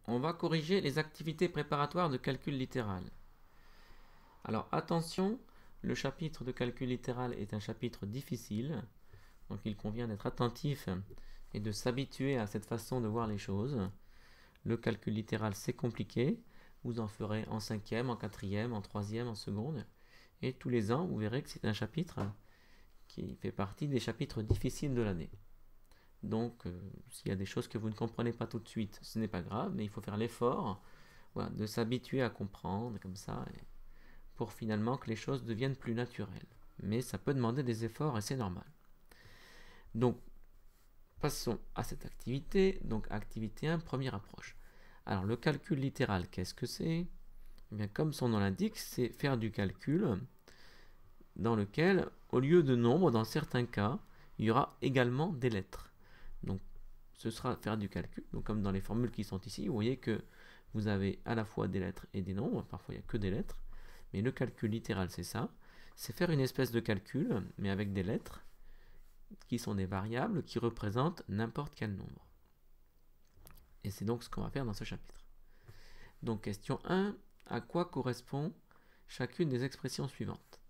On va corriger les activités préparatoires de calcul littéral. Alors attention, le chapitre de calcul littéral est un chapitre difficile, donc il convient d'être attentif et de s'habituer à cette façon de voir les choses. Le calcul littéral c'est compliqué, vous en ferez en 5e, en 4e, en 3e, en seconde, et tous les ans vous verrez que c'est un chapitre qui fait partie des chapitres difficiles de l'année. Donc, s'il y a des choses que vous ne comprenez pas tout de suite, ce n'est pas grave, mais il faut faire l'effort, voilà, de s'habituer à comprendre comme ça, pour finalement que les choses deviennent plus naturelles. Mais ça peut demander des efforts et c'est normal. Donc, passons à cette activité. Donc, activité 1, première approche. Alors, le calcul littéral, qu'est-ce que c'est? Eh bien, comme son nom l'indique, c'est faire du calcul dans lequel, au lieu de nombres, dans certains cas, il y aura également des lettres. Donc, ce sera faire du calcul. Donc, comme dans les formules qui sont ici, vous voyez que vous avez à la fois des lettres et des nombres. Parfois, il n'y a que des lettres. Mais le calcul littéral, c'est ça. C'est faire une espèce de calcul, mais avec des lettres, qui sont des variables qui représentent n'importe quel nombre. Et c'est donc ce qu'on va faire dans ce chapitre. Donc, question 1. À quoi correspond chacune des expressions suivantes?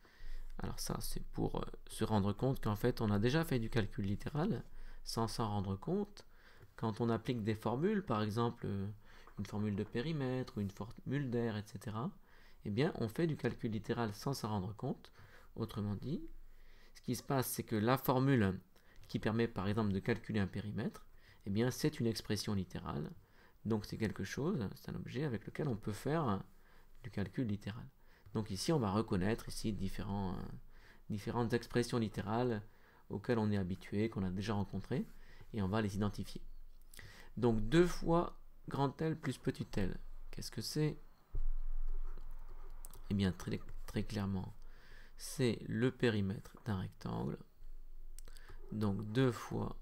Alors ça, c'est pour se rendre compte qu'en fait, on a déjà fait du calcul littéral, sans s'en rendre compte. Quand on applique des formules, par exemple une formule de périmètre ou une formule d'air, etc., eh bien, on fait du calcul littéral sans s'en rendre compte. Autrement dit, ce qui se passe, c'est que la formule qui permet, par exemple, de calculer un périmètre, eh bien, c'est une expression littérale. Donc, c'est quelque chose, c'est un objet avec lequel on peut faire du calcul littéral. Donc ici, on va reconnaître ici différentes expressions littérales auxquelles on est habitué, qu'on a déjà rencontrées, et on va les identifier. Donc 2 fois grand L plus petit l. Qu'est-ce que c'est? Eh bien, très clairement, c'est le périmètre d'un rectangle. Donc 2 fois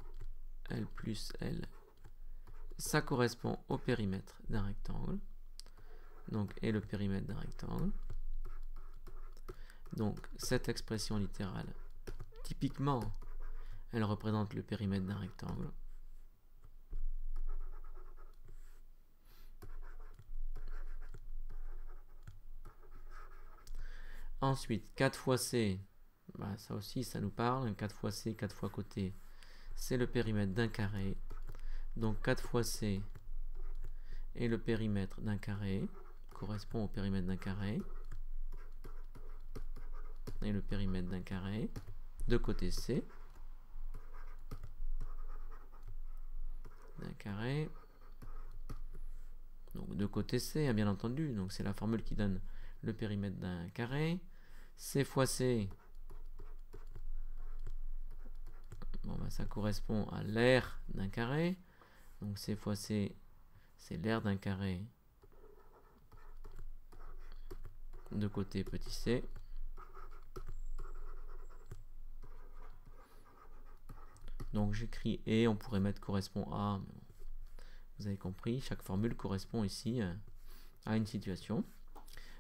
L plus L, ça correspond au périmètre d'un rectangle. Donc, et le périmètre d'un rectangle. Donc, cette expression littérale, typiquement, elle représente le périmètre d'un rectangle. Ensuite, 4 fois C, bah, ça aussi, ça nous parle. 4 fois C, 4 fois côté, c'est le périmètre d'un carré. Donc, 4 fois C et le périmètre d'un carré correspond au périmètre d'un carré. Et le périmètre d'un carré de côté C. D'un carré. Donc, de côté C, bien entendu. Donc, c'est la formule qui donne le périmètre d'un carré. C fois C, bon, bah, ça correspond à l'aire d'un carré. Donc C fois C, c'est l'aire d'un carré de côté petit c. Donc j'écris et, on pourrait mettre correspond à. Mais bon, vous avez compris, chaque formule correspond ici à une situation.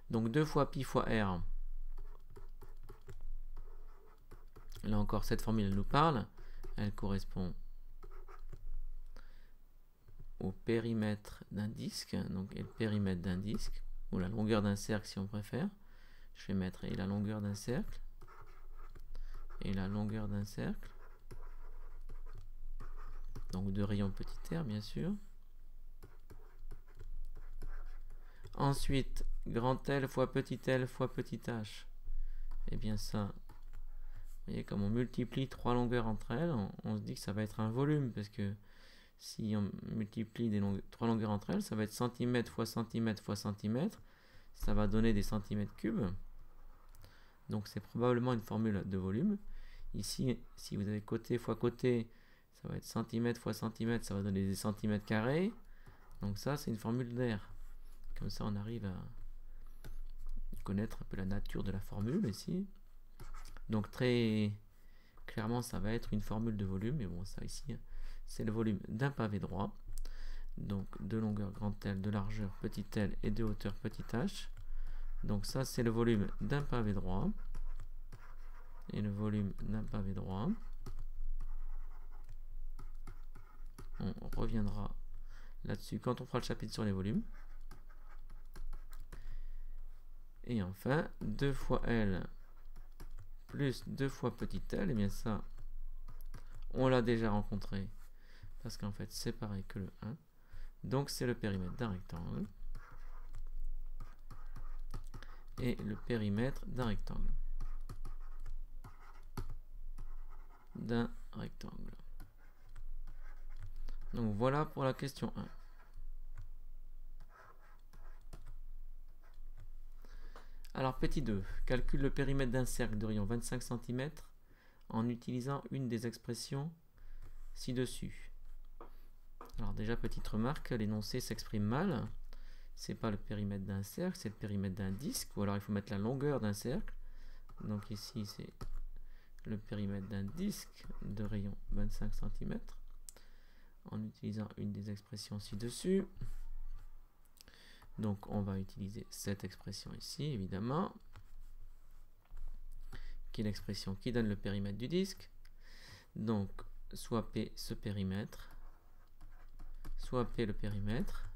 Donc 2 fois pi fois r. Là encore, cette formule, elle nous parle. Elle correspond au périmètre d'un disque. Donc, et le périmètre d'un disque, ou la longueur d'un cercle si on préfère. Je vais mettre et la longueur d'un cercle. Et la longueur d'un cercle. Donc, de rayon petit r, bien sûr. Ensuite, grand L fois petit h. Et bien ça, vous voyez, comme on multiplie 3 longueurs entre elles, on se dit que ça va être un volume, parce que si on multiplie 3 longueurs entre elles, ça va être centimètre fois centimètre fois centimètre, ça va donner des centimètres cubes. Donc c'est probablement une formule de volume. Ici, si vous avez côté fois côté, ça va être centimètre fois centimètre, ça va donner des centimètres carrés. Donc ça, c'est une formule d'air. Comme ça, on arrive à connaître un peu la nature de la formule ici. Donc très clairement, ça va être une formule de volume. Mais bon, ça ici, c'est le volume d'un pavé droit. Donc de longueur grand L, de largeur petit l et de hauteur petit h. Donc ça, c'est le volume d'un pavé droit. Et le volume d'un pavé droit. On reviendra là-dessus quand on fera le chapitre sur les volumes. Et enfin, 2 fois L plus 2 fois petit l, et bien ça, on l'a déjà rencontré, parce qu'en fait, c'est pareil que le 1. Donc, c'est le périmètre d'un rectangle. Et le périmètre d'un rectangle. Donc, voilà pour la question 1. Alors, petit 2, calcule le périmètre d'un cercle de rayon 25 cm en utilisant une des expressions ci-dessus. Alors déjà, petite remarque, l'énoncé s'exprime mal. C'est pas le périmètre d'un cercle, c'est le périmètre d'un disque, ou alors il faut mettre la longueur d'un cercle. Donc ici, c'est le périmètre d'un disque de rayon 25 cm en utilisant une des expressions ci-dessus. Donc on va utiliser cette expression ici, évidemment, qui est l'expression qui donne le périmètre du disque. Donc soit P ce périmètre, soit P le périmètre.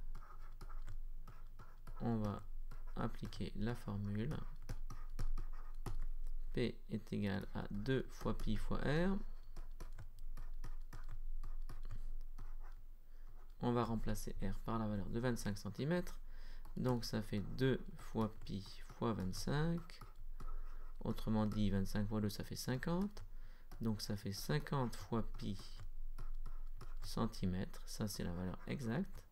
On va appliquer la formule. P est égal à 2 fois pi fois r. On va remplacer r par la valeur de 25 cm. Donc ça fait 2 fois pi fois 25. Autrement dit, 25 fois 2, ça fait 50. Donc ça fait 50 fois pi cm. Ça, c'est la valeur exacte.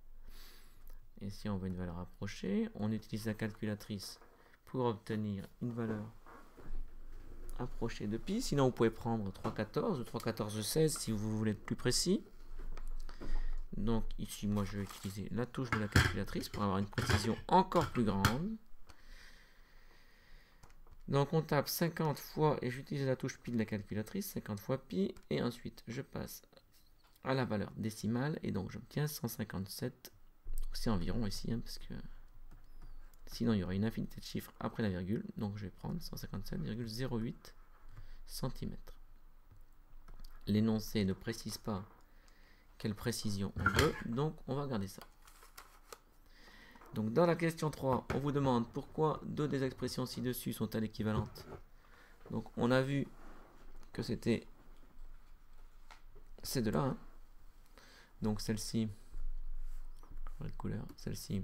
Et si on veut une valeur approchée, on utilise la calculatrice pour obtenir une valeur approchée de pi. Sinon, vous pouvez prendre 3,14 ou 3,14,16 si vous voulez être plus précis. Donc ici, moi, je vais utiliser la touche de la calculatrice pour avoir une précision encore plus grande. Donc on tape 50 fois, et j'utilise la touche pi de la calculatrice, 50 fois pi, et ensuite je passe à la valeur décimale, et donc j'obtiens 157. C'est environ ici, hein, parce que sinon il y aurait une infinité de chiffres après la virgule, donc je vais prendre 157,08 cm. L'énoncé ne précise pas quelle précision on veut, donc on va garder ça. Donc dans la question 3, on vous demande pourquoi deux des expressions ci-dessus sont-elles équivalentes. Donc on a vu que c'était ces deux-là. Hein. Donc celle-ci, de couleur, celle-ci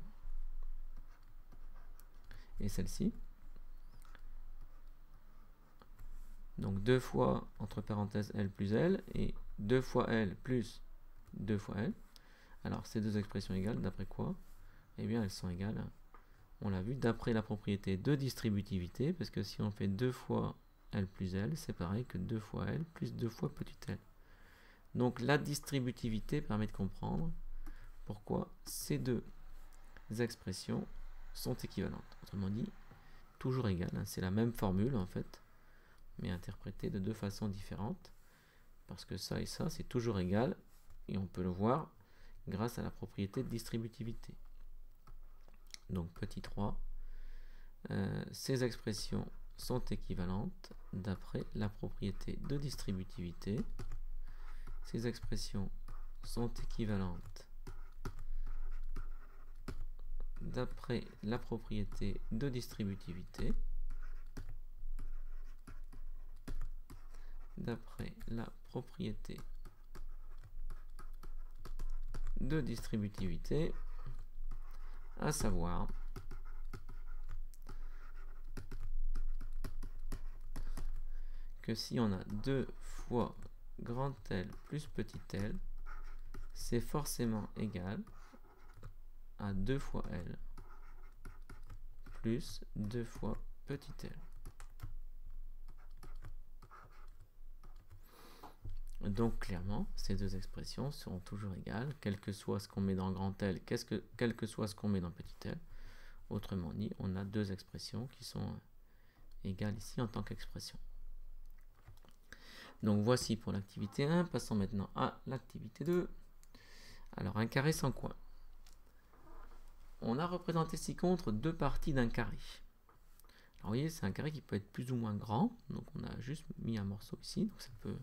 et celle-ci. Donc 2 fois, entre parenthèses, L plus L, et 2 fois L plus 2 fois L. Alors ces deux expressions égales, d'après quoi? Eh bien elles sont égales, on l'a vu, d'après la propriété de distributivité, parce que si on fait 2 fois L plus L, c'est pareil que 2 fois L plus 2 fois petit l. Donc la distributivité permet de comprendre pourquoi ces deux expressions sont équivalentes. Autrement dit, toujours égales, hein, c'est la même formule en fait, mais interprétée de deux façons différentes, parce que ça et ça, c'est toujours égal, et on peut le voir grâce à la propriété de distributivité. Donc petit 3, ces expressions sont équivalentes d'après la propriété de distributivité. Ces expressions sont équivalentes d'après la propriété de distributivité. D'après la propriété de distributivité, à savoir que si on a 2 fois grand L plus petit l, c'est forcément égal à 2 fois L plus 2 fois petit l. Donc clairement, ces deux expressions seront toujours égales, quel que soit ce qu'on met dans grand L, quel que soit ce qu'on met dans petit l. Autrement dit, on a deux expressions qui sont égales ici en tant qu'expression. Donc voici pour l'activité 1, passons maintenant à l'activité 2. Alors un carré sans coin. On a représenté ci-contre deux parties d'un carré. Alors vous voyez, c'est un carré qui peut être plus ou moins grand, donc on a juste mis un morceau ici, donc ça peut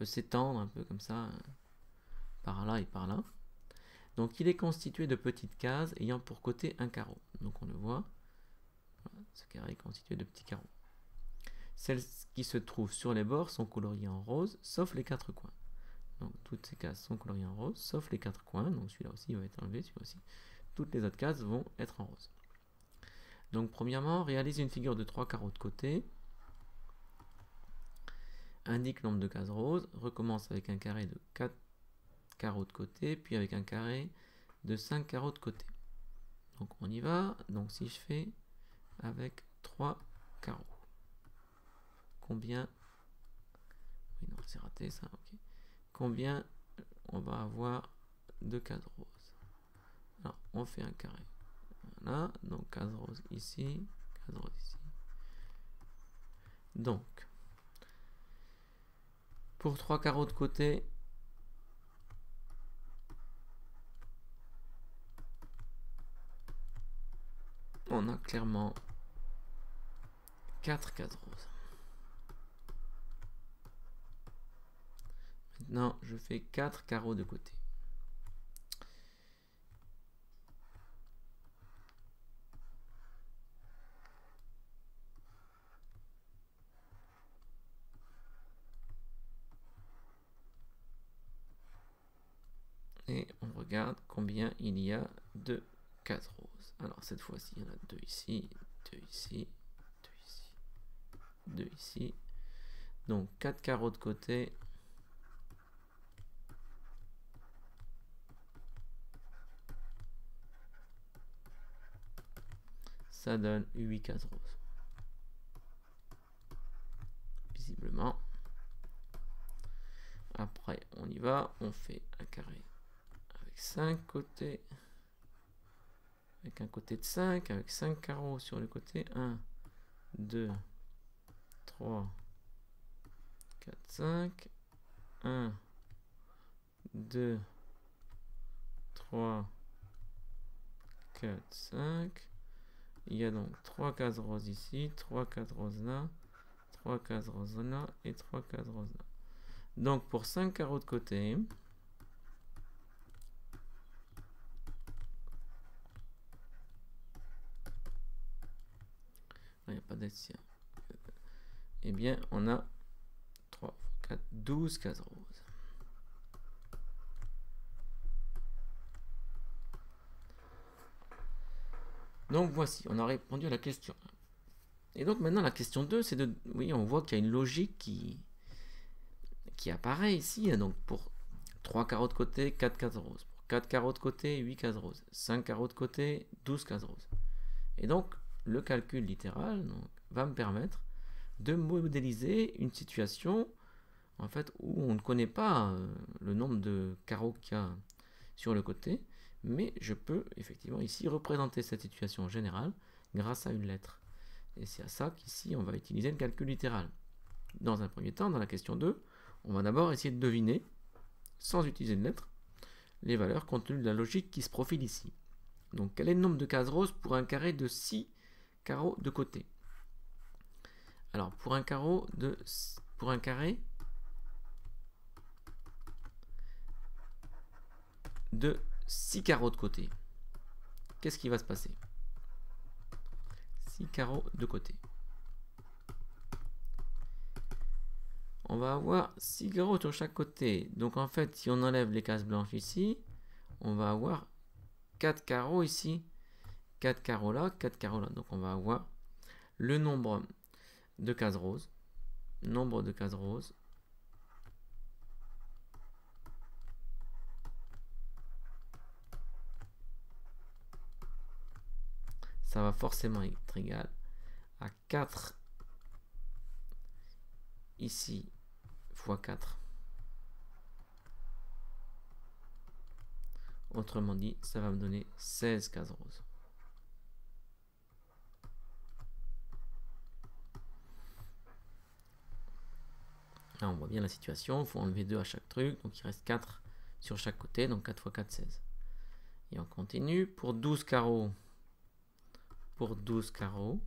s'étendre un peu comme ça, par là et par là. Donc il est constitué de petites cases ayant pour côté un carreau. Donc on le voit, voilà, ce carré est constitué de petits carreaux. Celles qui se trouvent sur les bords sont coloriées en rose, sauf les 4 coins. Donc toutes ces cases sont coloriées en rose, sauf les 4 coins. Donc celui-là aussi va être enlevé, celui-là aussi. Toutes les autres cases vont être en rose. Donc premièrement, réalise une figure de 3 carreaux de côté. Indique le nombre de cases roses. Recommence avec un carré de 4 carreaux de côté, puis avec un carré de 5 carreaux de côté. Donc on y va. Donc si je fais avec 3 carreaux, combien... Oui, non, c'est raté ça, ok. Combien on va avoir de cases roses? Alors, on fait un carré. Voilà, donc case rose ici, case rose ici. Donc, pour 3 carreaux de côté, on a clairement 4 cases roses. Maintenant, je fais 4 carreaux de côté. Et on regarde combien il y a de cases roses. Alors cette fois-ci, il y en a 2 ici, 2 ici, 2 ici, 2 ici. Donc 4 carreaux de côté. Ça donne 8 cases roses. Visiblement. Après, on y va. On fait un carré avec 5 côtés. Avec un côté de 5. Avec 5 carreaux sur le côté. 1, 2, 3, 4, 5. 1, 2, 3, 4, 5. Il y a donc 3 cases roses ici, 3 cases roses là, 3 cases roses là et 3 cases roses là. Donc pour 5 carreaux de côté, il n'y a pas d'essier. Eh bien, on a 3, 4, 12 cases roses. Donc voici, on a répondu à la question 1. Et donc maintenant la question 2, c'est de... Oui, on voit qu'il y a une logique qui apparaît ici. Donc pour 3 carreaux de côté, 4 cases roses. Pour 4 carreaux de côté, 8 cases roses. 5 carreaux de côté, 12 cases roses. Et donc le calcul littéral va me permettre de modéliser une situation en fait où on ne connaît pas le nombre de carreaux qu'il y a sur le côté, mais je peux effectivement ici représenter cette situation générale grâce à une lettre. Et c'est à ça qu'ici on va utiliser le calcul littéral. Dans un premier temps, dans la question 2, on va d'abord essayer de deviner, sans utiliser de lettre, les valeurs compte tenu de la logique qui se profile ici. Donc quel est le nombre de cases roses pour un carré de 6 carreaux de côté? Alors pour un carré de 6 carreaux de côté, qu'est-ce qui va se passer? 6 carreaux de côté. On va avoir 6 carreaux sur chaque côté. Donc en fait, si on enlève les cases blanches ici, on va avoir 4 carreaux ici, 4 carreaux là, 4 carreaux là. Donc on va avoir le nombre de cases roses. Nombre de cases roses. Ça va forcément être égal à 4 ici fois 4. Autrement dit, ça va me donner 16 cases roses. Là, on voit bien la situation. Il faut enlever 2 à chaque truc. Donc, il reste 4 sur chaque côté. Donc, 4 fois 4, 16. Et on continue. Pour 12 carreaux. Pour 12 carreaux.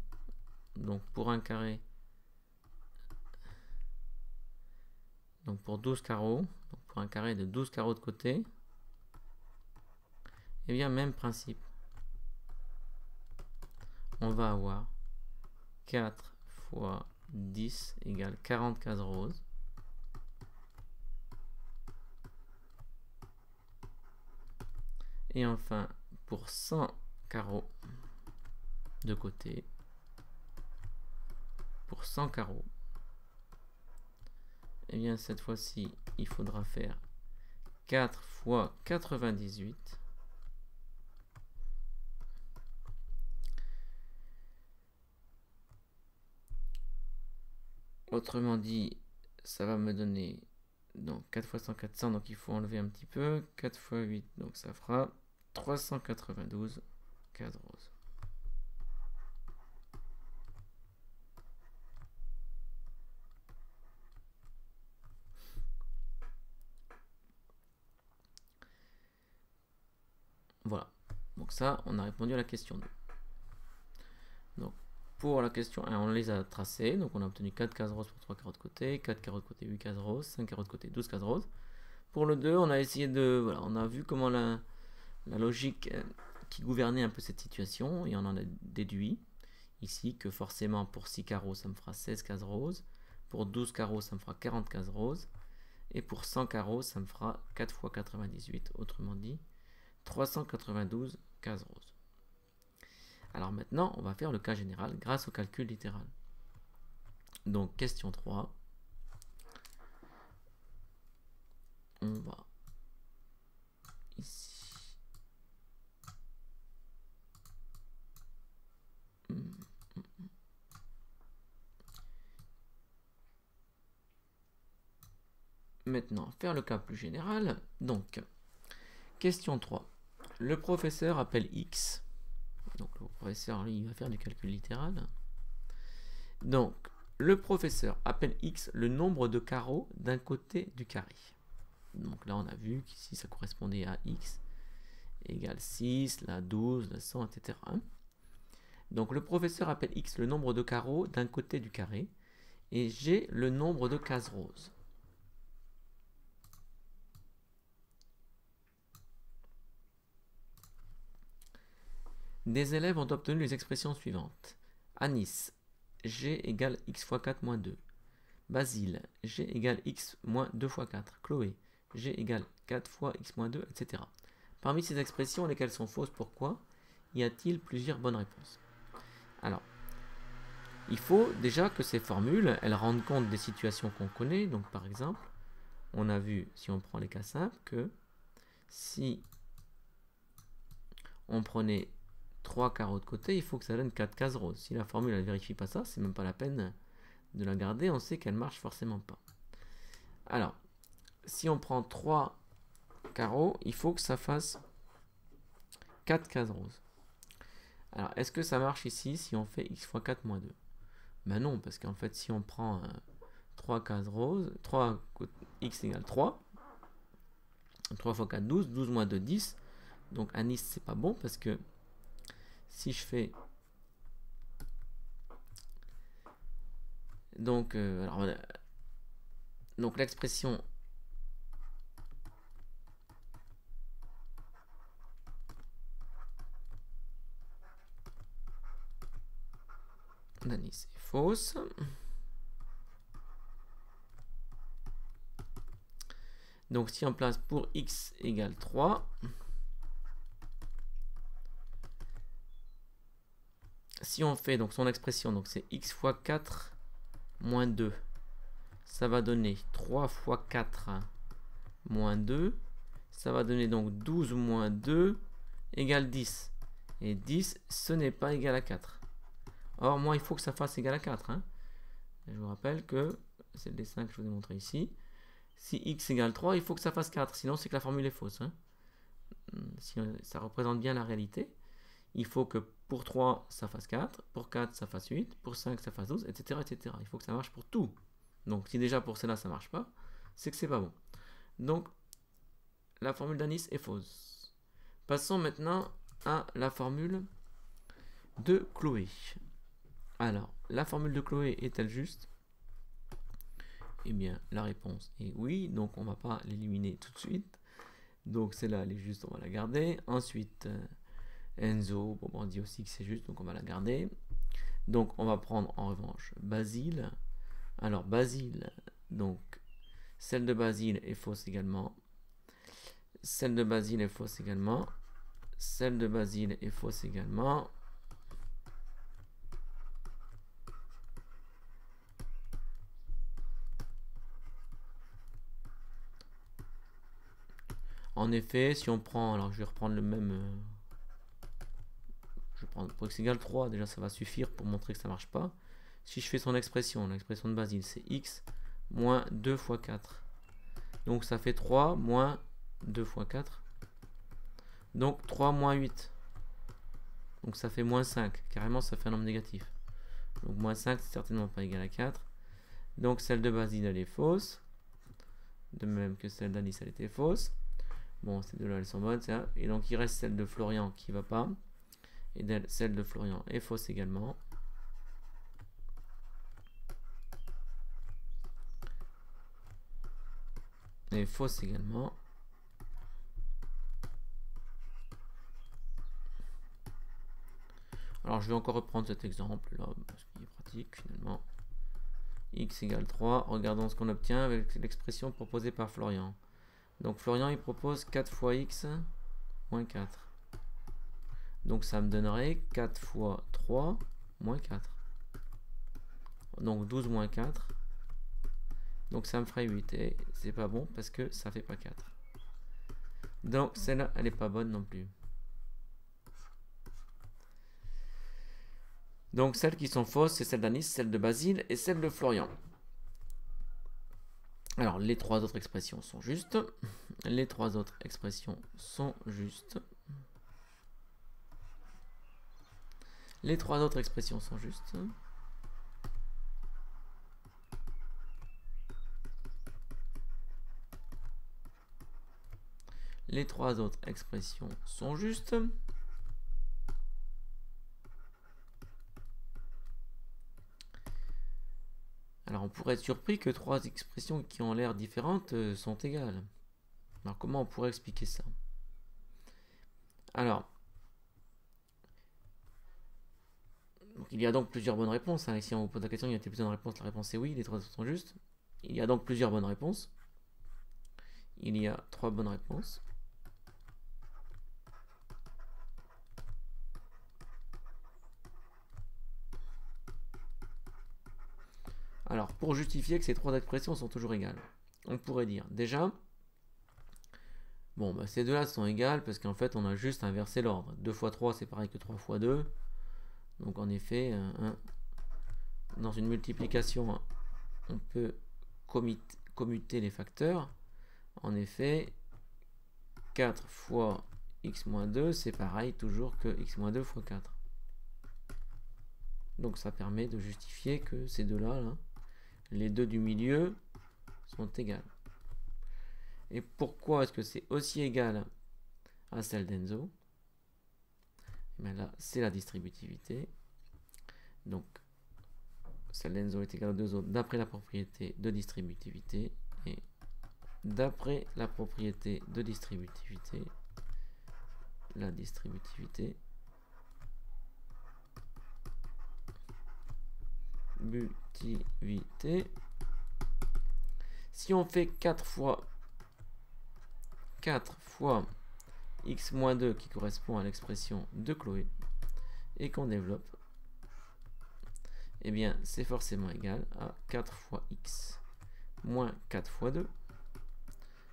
Donc, pour un carré. Donc, pour 12 carreaux. Donc, pour un carré de 12 carreaux de côté. Eh bien, même principe. On va avoir 4 fois 10 égale 40 cases roses. Et enfin, pour 100 carreaux de côté, pour 100 carreaux, et bien cette fois-ci, il faudra faire 4 fois 98. Autrement dit, ça va me donner donc 4 fois 100, 400, donc il faut enlever un petit peu. 4 fois 8, donc ça fera 392 cases roses. Voilà, donc ça, on a répondu à la question 2. Donc, pour la question 1, on les a tracés. Donc, on a obtenu 4 cases roses pour 3 carreaux de côté, 4 carreaux de côté, 8 cases roses, 5 carreaux de côté, 12 cases roses. Pour le 2, on a essayé de... Voilà, on a vu comment la logique qui gouvernait un peu cette situation, et on en a déduit ici que forcément pour 6 carreaux, ça me fera 16 cases roses. Pour 12 carreaux, ça me fera 40 cases roses. Et pour 100 carreaux, ça me fera 4 fois 98, autrement dit 392 cases roses. Alors maintenant, on va faire le cas général grâce au calcul littéral. Donc, question 3. On va ici. Maintenant, faire le cas plus général. Donc, question 3. Le professeur appelle X. Donc, le professeur, lui, il va faire du calcul littéral. Donc, le professeur appelle X le nombre de carreaux d'un côté du carré. Donc là, on a vu qu'ici, ça correspondait à X égale 6, là 12, là 100, etc. Donc, le professeur appelle X le nombre de carreaux d'un côté du carré. Et G le nombre de cases roses. Des élèves ont obtenu les expressions suivantes. Anis, G égale x fois 4 moins 2. Basile, G égale x moins 2 fois 4. Chloé, G égale 4 fois x moins 2, etc. Parmi ces expressions, lesquelles sont fausses, pourquoi y a-t-il plusieurs bonnes réponses? Alors, il faut déjà que ces formules, elles rendent compte des situations qu'on connaît. Donc par exemple, on a vu, si on prend les cas simples, que si on prenait 3 carreaux de côté, il faut que ça donne 4 cases roses. Si la formule ne vérifie pas ça, c'est même pas la peine de la garder, on sait qu'elle marche forcément pas. Alors, si on prend 3 carreaux, il faut que ça fasse 4 cases roses. Alors, est-ce que ça marche ici si on fait x fois 4 moins 2? Ben non, parce qu'en fait, si on prend 3 cases roses, 3 x égale 3, 3 fois 4, 12, 12 moins 2, 10. Donc à Nice, c'est pas bon parce que si je fais... Donc, donc l'expression d'Anis est fausse. Donc si on place pour x égale 3, si on fait donc son expression, donc c'est x fois 4 moins 2, ça va donner 3 fois 4 moins 2, ça va donner donc 12 moins 2 égale 10. Et 10, ce n'est pas égal à 4. Or, moi, il faut que ça fasse égal à 4. Hein. Je vous rappelle que c'est le dessin que je vous ai montré ici. Si x égale 3, il faut que ça fasse 4. Sinon, c'est que la formule est fausse. Hein. Si ça représente bien la réalité, il faut que pour 3, ça fasse 4. Pour 4, ça fasse 8. Pour 5, ça fasse 12, etc., etc. Il faut que ça marche pour tout. Donc, si déjà pour cela, ça ne marche pas, c'est que c'est pas bon. Donc, la formule d'Anis est fausse. Passons maintenant à la formule de Chloé. Alors, la formule de Chloé est-elle juste? Eh bien, la réponse est oui, donc on ne va pas l'éliminer tout de suite. Donc celle-là, elle est juste, on va la garder. Ensuite, Enzo, bon, on dit aussi que c'est juste, donc on va la garder. Donc on va prendre en revanche Basile. Alors Basile, donc celle de Basile est fausse également. Celle de Basile est fausse également. Celle de Basile est fausse également. En effet, si on prend, alors je vais reprendre le même, je vais prendre pour x égale 3, déjà ça va suffire pour montrer que ça marche pas. Si je fais son expression, l'expression de Basile, c'est x moins 2 fois 4. Donc ça fait 3 moins 2 fois 4. Donc 3 moins 8. Donc ça fait moins 5. Carrément, ça fait un nombre négatif. Donc moins 5, c'est certainement pas égal à 4. Donc celle de Basile, elle est fausse. De même que celle d'Alice, elle était fausse. Bon, ces deux-là, elles sont bonnes. Ça. Et donc il reste celle de Florian qui va pas. Et celle de Florian est fausse également. Et fausse également. Alors je vais encore reprendre cet exemple là, parce qu'il est pratique finalement. X égale 3. Regardons ce qu'on obtient avec l'expression proposée par Florian. Donc Florian il propose 4 fois x moins 4. Donc ça me donnerait 4 fois 3 moins 4. Donc 12 moins 4. Donc ça me ferait 8. Et c'est pas bon parce que ça fait pas 4. Donc celle-là, elle n'est pas bonne non plus. Donc celles qui sont fausses, c'est celle d'Anis, celle de Basile et celle de Florian. Alors les trois autres expressions sont justes. Les trois autres expressions sont justes. Les trois autres expressions sont justes. Les trois autres expressions sont justes. Alors on pourrait être surpris que trois expressions qui ont l'air différentes sont égales. Alors comment on pourrait expliquer ça? Alors, il y a donc plusieurs bonnes réponses. Hein. Si on vous pose la question, il y a plusieurs bonnes réponses. La réponse est oui, les trois autres sont justes. Il y a donc plusieurs bonnes réponses. Il y a trois bonnes réponses. Alors, pour justifier que ces trois expressions sont toujours égales, on pourrait dire déjà, bon, bah, ces deux-là sont égales parce qu'en fait, on a juste inversé l'ordre. 2 fois 3, c'est pareil que 3 fois 2. Donc, en effet, dans une multiplication, on peut commuter les facteurs. En effet, 4 fois x moins 2, c'est pareil toujours que x moins 2 fois 4. Donc, ça permet de justifier que ces deux-là, là, les deux du milieu, sont égales. Et pourquoi est-ce que c'est aussi égal à celle d'Enzo? Là, c'est la distributivité. Donc, celle d'Enzo est égale aux deux autres d'après la propriété de distributivité. Et d'après la propriété de distributivité, la distributivité si on fait 4 fois x moins 2 qui correspond à l'expression de Chloé et qu'on développe, eh bien c'est forcément égal à 4 fois x moins 4 fois 2,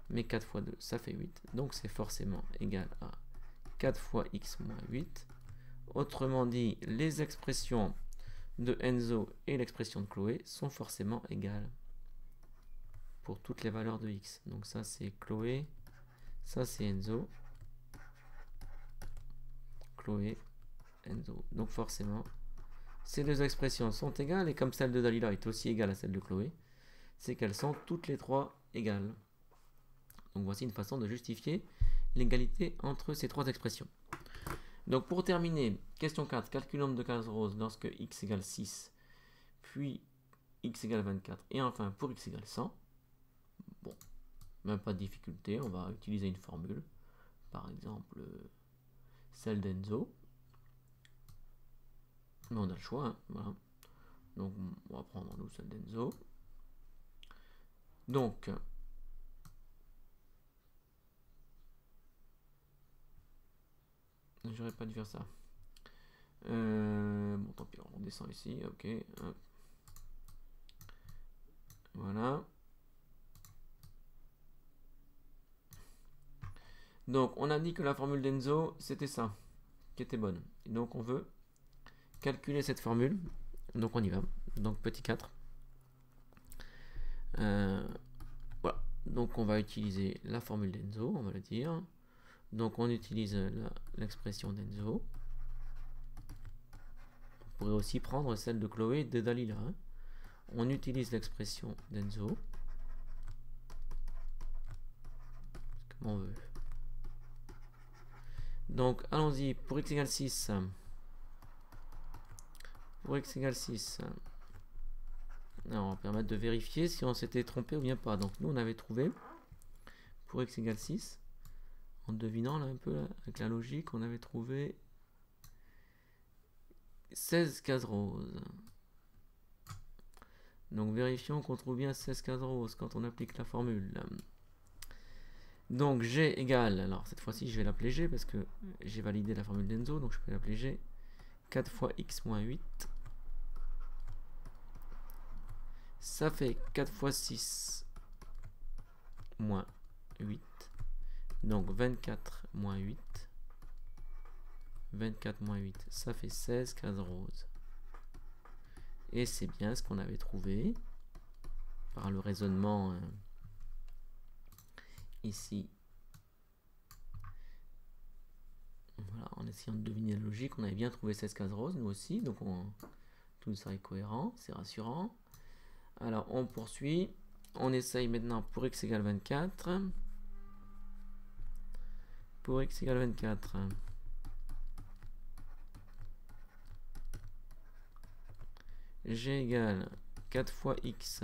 mais 4 fois 2 ça fait 8, donc c'est forcément égal à 4 fois x moins 8. Autrement dit, les expressions de Enzo et l'expression de Chloé sont forcément égales pour toutes les valeurs de x. Donc ça c'est Chloé, ça c'est Enzo, Chloé, Enzo. Donc forcément, ces deux expressions sont égales, et comme celle de Dalila est aussi égale à celle de Chloé, c'est qu'elles sont toutes les trois égales. Donc voici une façon de justifier l'égalité entre ces trois expressions. Donc pour terminer, question 4, calcul nombre de cases roses lorsque x égale 6, puis x égale 24, et enfin pour x égale 100. Bon, Même pas de difficulté, on va utiliser une formule. Par exemple, celle d'Enzo. Mais on a le choix, hein, voilà. Donc on va prendre nous celle d'Enzo. Donc, j'aurais pas dû faire ça. Bon, tant pis, on descend ici, ok. Hop. Voilà. Donc, on a dit que la formule d'Enzo, c'était ça, qui était bonne. Et donc, on veut calculer cette formule. Donc, on y va. Donc, petit 4. Voilà. Donc, on va utiliser la formule d'Enzo, on va le dire. Donc, on utilise l'expression d'Enzo. On pourrait aussi prendre celle de Chloé et de Dalila. Hein. On utilise l'expression d'Enzo. Comme on veut. Donc, allons-y. Pour x égale 6. Pour x égale 6. Alors, on va permettre de vérifier si on s'était trompé ou bien pas. Donc, nous, on avait trouvé, pour x égale 6, en devinant là un peu, là, avec la logique, on avait trouvé 16 cases roses. Donc, vérifions qu'on trouve bien 16 cases roses quand on applique la formule. Donc, G égale, alors cette fois-ci, je vais l'appeler G parce que j'ai validé la formule d'Enzo, donc je peux l'appeler G. 4 fois x moins 8. Ça fait 4 fois 6 moins 8. Donc 24 moins 8. 24 moins 8, ça fait 16 cases roses. Et c'est bien ce qu'on avait trouvé par le raisonnement ici. Voilà, en essayant de deviner la logique, on avait bien trouvé 16 cases roses, nous aussi. Donc tout ça est cohérent, c'est rassurant. Alors on poursuit. On essaye maintenant pour x égale 24. Pour x égale 24. G égale 4 fois x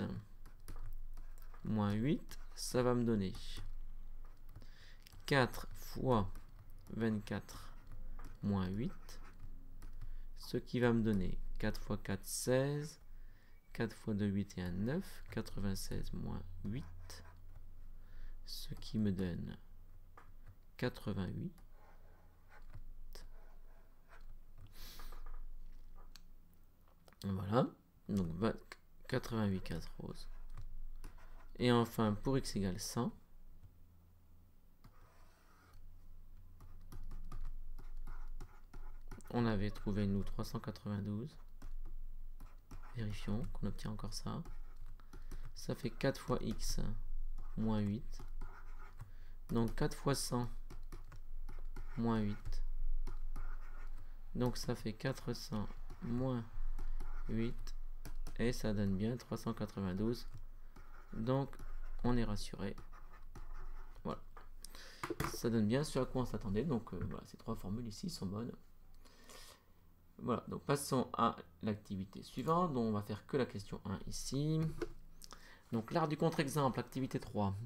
moins 8. Ça va me donner 4 fois 24 moins 8. Ce qui va me donner 4 fois 4, 16. 4 fois 2, 8 et 1, 9. 96 moins 8. Ce qui me donne 88. Voilà. Donc 88 cases roses. Et enfin, pour x égale 100. On avait trouvé, nous, 392. Vérifions qu'on obtient encore ça. Ça fait 4 fois x moins 8. Donc 4 fois 100 moins 8. Donc ça fait 400 moins 8. Et ça donne bien 392. Donc on est rassuré. Voilà. Ça donne bien ce à quoi on s'attendait. Donc voilà, ces trois formules ici sont bonnes. Voilà, donc passons à l'activité suivante, dont on va faire que la question 1 ici. Donc l'art du contre-exemple, activité 3.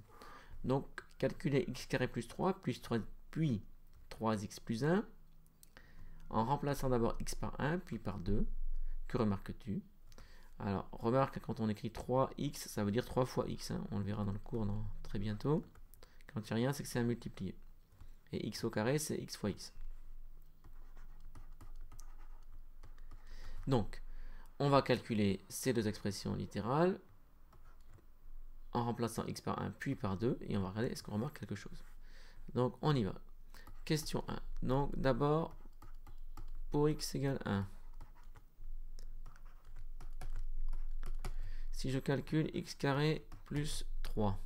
Donc calculer x carré plus 3, puis 3x plus 1, en remplaçant d'abord x par 1, puis par 2. Que remarques-tu? Alors, remarque, quand on écrit 3x, ça veut dire 3 fois x. Hein. On le verra dans le cours très bientôt. Quand il n'y a rien, c'est que c'est à multiplier. Et x au carré, c'est x fois x. Donc, on va calculer ces deux expressions littérales en remplaçant x par 1 puis par 2 et on va regarder est-ce qu'on remarque quelque chose. Donc, on y va. Question 1. Donc, d'abord, pour x égale 1. Si je calcule x carré plus 3,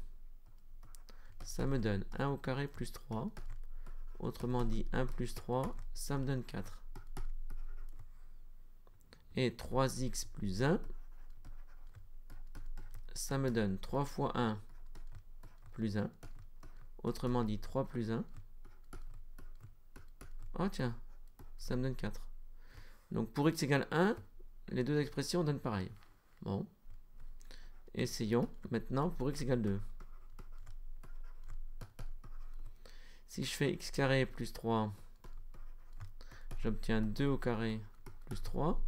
ça me donne 1 au carré plus 3. Autrement dit, 1 plus 3, ça me donne 4. Et 3x plus 1, ça me donne 3 fois 1 plus 1. Autrement dit, 3 plus 1. Oh tiens, ça me donne 4. Donc pour x égale 1, les deux expressions donnent pareil. Bon. Essayons maintenant pour x égale 2. Si je fais x carré plus 3, j'obtiens 2 au carré plus 3.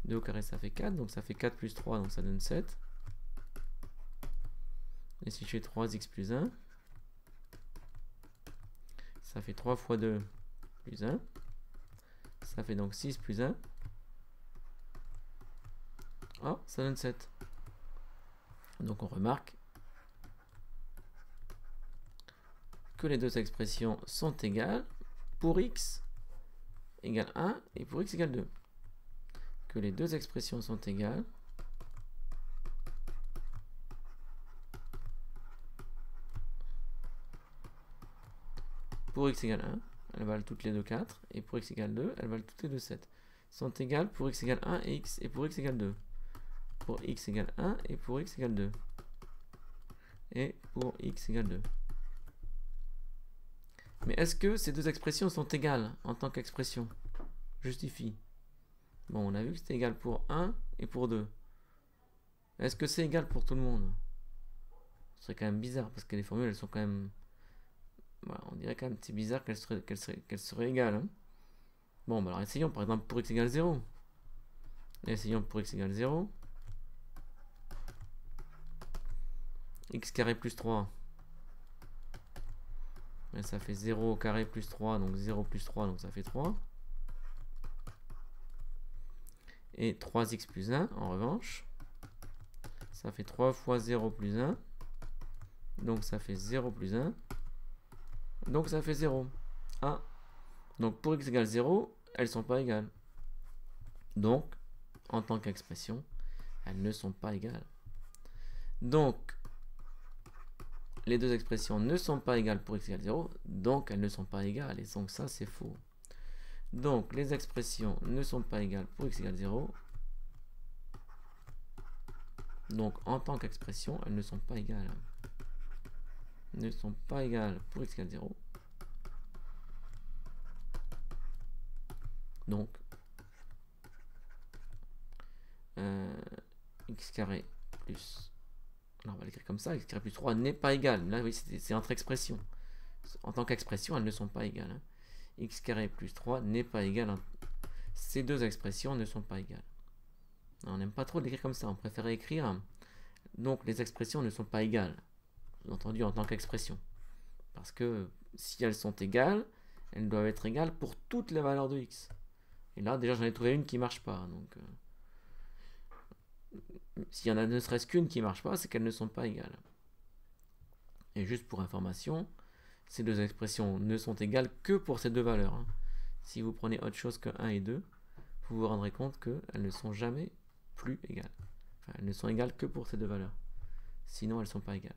2 au carré, ça fait 4, donc ça fait 4 plus 3, donc ça donne 7. Et si je fais 3x plus 1, ça fait 3 fois 2 plus 1. Ça fait donc 6 plus 1. Ah, ça donne 7. Donc on remarque que les deux expressions sont égales pour x égale 1 et pour x égale 2. Que les deux expressions sont égales pour x égale 1, elles valent toutes les deux 4, et pour x égale 2, elles valent toutes les deux 7. Sont égales pour x égale 1 et pour x égale 2. Pour x égale 1 et pour x égale 2. Et pour x égale 2. Mais est-ce que ces deux expressions sont égales en tant qu'expression? Justifie. Bon, on a vu que c'était égal pour 1 et pour 2. Est-ce que c'est égal pour tout le monde? Ce serait quand même bizarre, parce que les formules, elles sont quand même... Voilà, on dirait quand même que c'est bizarre qu'elles seraient égales. Hein. Bon, bah alors essayons, par exemple, pour x égale 0. Essayons pour x égale 0. X carré plus 3. Et ça fait 0 au carré plus 3, donc 0 plus 3, donc ça fait 3. Et 3x plus 1, en revanche, ça fait 3 fois 0 plus 1. Donc ça fait 0 plus 1. Donc ça fait 0. Ah. Donc pour x égale 0, elles ne sont pas égales. Donc, en tant qu'expression, elles ne sont pas égales. Donc, les deux expressions ne sont pas égales pour x égale 0, donc elles ne sont pas égales. Et donc ça, c'est faux. Donc, les expressions ne sont pas égales pour x égale 0. Donc, en tant qu'expression, elles ne sont pas égales. Ne sont pas égales pour x égale 0. Donc, x carré plus... Alors, on va l'écrire comme ça, x carré plus 3 n'est pas égal. Là, oui, c'est entre expressions. En tant qu'expression, elles ne sont pas égales. Hein. X carré plus 3 n'est pas égal. Hein. Ces deux expressions ne sont pas égales. On n'aime pas trop l'écrire comme ça. On préférait écrire... Donc, les expressions ne sont pas égales. Entendu en tant qu'expression. Parce que si elles sont égales, elles doivent être égales pour toutes les valeurs de x. Et là, déjà, j'en ai trouvé une qui ne marche pas. Donc, s'il y en a ne serait-ce qu'une qui ne marche pas, c'est qu'elles ne sont pas égales. Et juste pour information, ces deux expressions ne sont égales que pour ces deux valeurs. Hein. Si vous prenez autre chose que 1 et 2, vous vous rendrez compte qu'elles ne sont jamais plus égales. Enfin, elles ne sont égales que pour ces deux valeurs. Sinon, elles ne sont pas égales.